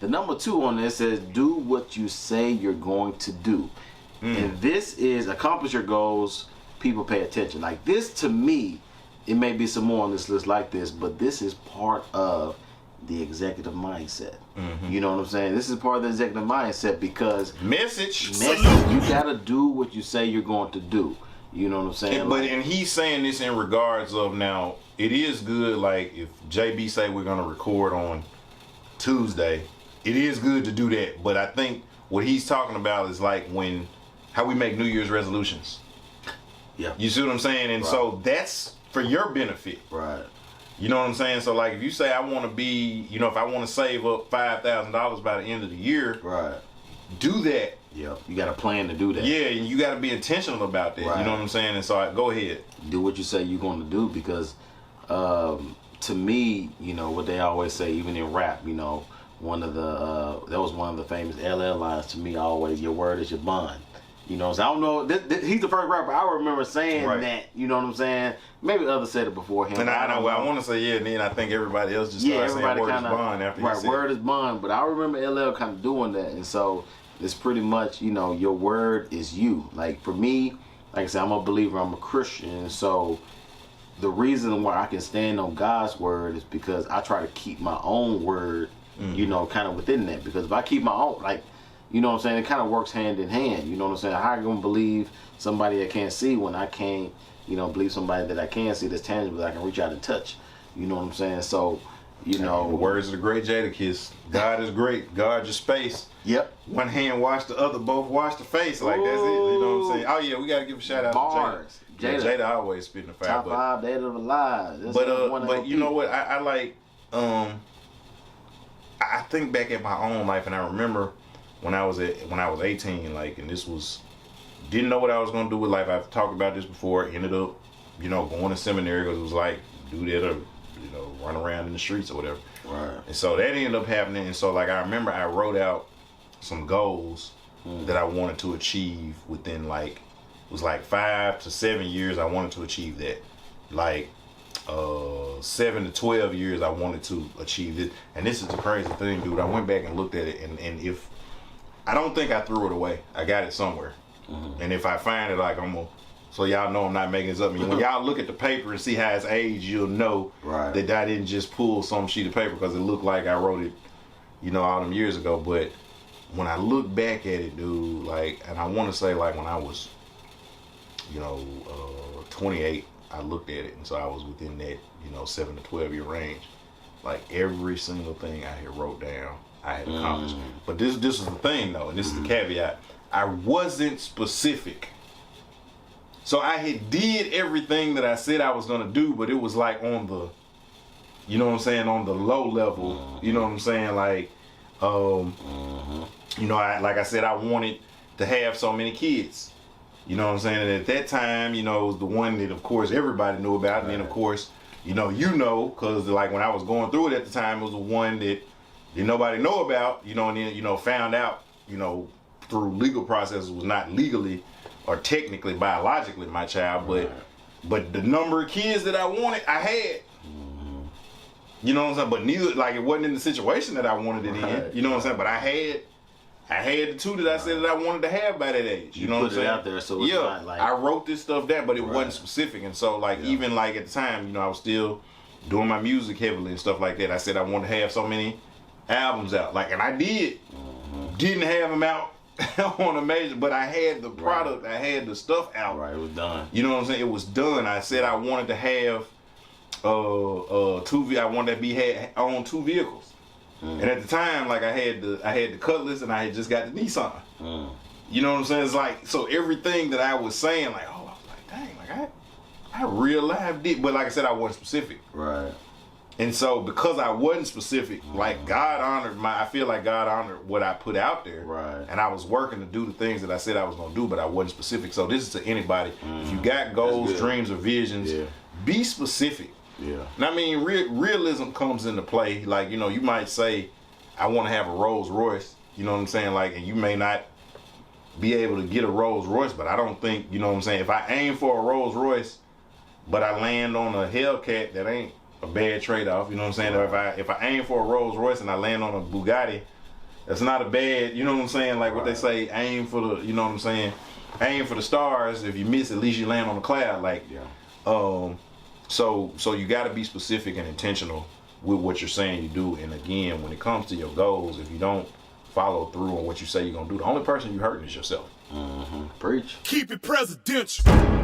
The number 2 on there says, do what you say you're going to do. And this is accomplish your goals, people pay attention. Like this to me, it may be some more on this list like this, but this is part of the executive mindset. You know what I'm saying? This is part of the executive mindset because message. You gotta do what you say you're going to do. You know what I'm saying? And he's saying this in regards of now, it is good, like if JB say we're gonna record on Tuesday, it is good to do that. But I think what he's talking about is like how we make New Year's resolutions. Yeah. You see what I'm saying? And so that's for your benefit. Right. You know what I'm saying? So like if you say I want to be, if I want to save up $5,000 by the end of the year, right, do that. Yeah. You got a plan to do that. Yeah, and you got to be intentional about that. Right. You know what I'm saying? And so go ahead. Do what you say you're going to do because to me, what they always say, even in rap, one of the that was one of the famous LL lines to me always, your word is your bond. You know what I'm saying? I don't know. He's the first rapper I remember saying that. You know what I'm saying? Maybe others said it before him. And I want to say, and then I think everybody else just started saying word is bond after he said word is bond. But I remember LL kind of doing that. And so it's pretty much, your word is you. Like for me, like I said, I'm a believer. I'm a Christian. So the reason why I can stand on God's word is because I try to keep my own word, kind of within that. Because if I keep my own, like, you know what I'm saying? It kind of works hand in hand. You know what I'm saying? How are you going to believe somebody that can't see when I can't, believe somebody that I can see that's tangible that I can reach out and touch? You know what I'm saying? So, the words of the great Jadakiss, God is great. Guard your space. Yep. One hand wash the other, both wash the face. Like, that's it. You know what I'm saying? Oh, yeah, we got to give a shout out Bars. to Jada. Jada always spitting the fire. Top 5 Dead of Alive. But you know what? I like, I think back at my own life, and I remember when I was 18, like, and this was, didn't know what I was gonna do with life. I've talked about this before. Ended up, going to seminary because it was like do that or run around in the streets or whatever. Right. And so that ended up happening. And so like I remember I wrote out some goals that I wanted to achieve within it was 5 to 7 years. I wanted to achieve that. Like 7 to 12 years I wanted to achieve it. And this is the crazy thing, dude. I went back and looked at it, and if I don't think I threw it away. I got it somewhere. And if I find it, like, so y'all know I'm not making this up. When y'all look at the paper and see how it's aged, you'll know that I didn't just pull some sheet of paper because it looked like I wrote it, all them years ago. But when I look back at it, dude, and I want to say, when I was, 28, I looked at it, and so I was within that, 7 to 12 year range. Like, every single thing I had wrote down, I had accomplished. But this is the thing, though, and this is the caveat. I wasn't specific. So I had did everything that I said I was going to do, but it was like on the, on the low level. You know what I'm saying? Like, like I said, I wanted to have so many kids. You know what I'm saying? And at that time, it was the one that, of course, everybody knew about. And then, of course, because like when I was going through it at the time, it was the one that nobody know about, and then, found out, through legal processes was not legally or technically biologically my child, but the number of kids that I wanted, I had. You know what I'm saying? But neither, like, it wasn't in the situation that I wanted it in. You know what I'm saying? But I had the 2 that I said that I wanted to have by that age. You know what I'm saying? Put it out there, so it's not like, I wrote this stuff down, but it wasn't specific. And so, even like at the time, I was still doing my music heavily and stuff like that. I said I wanted to have so many albums out, and I did. Didn't have them out on a major, but I had the product, I had the stuff out. Right, it was done. You know what I'm saying? It was done. I said I wanted to have I wanted to own 2 vehicles. And at the time, like, I had the Cutlass and I had just got the Nissan. You know what I'm saying? It's like, so everything that I was saying, like, I was like, dang, like I real life did, but like I said, I wasn't specific. Right. And so because I wasn't specific, like, I feel like God honored what I put out there. Right. And I was working to do the things that I said I was going to do, but I wasn't specific. So this is to anybody. If you got goals, dreams, or visions, be specific. Yeah. And I mean, realism comes into play. Like, you might say, I want to have a Rolls Royce. You know what I'm saying? Like, and you may not be able to get a Rolls Royce, but I don't think, you know what I'm saying? If I aim for a Rolls Royce, but I land on a Hellcat, that ain't a bad trade-off. You know what I'm saying? Right. If I aim for a Rolls Royce and I land on a Bugatti, That's not a bad, you know what I'm saying? Like what they say, aim for the, you know what I'm saying? Aim for the stars. If you miss, at least you land on the cloud. Like, so you got to be specific and intentional with what you're saying you do. And again, when it comes to your goals, if you don't follow through on what you say you're gonna do, the only person you hurting is yourself. Preach. Keep it presidential.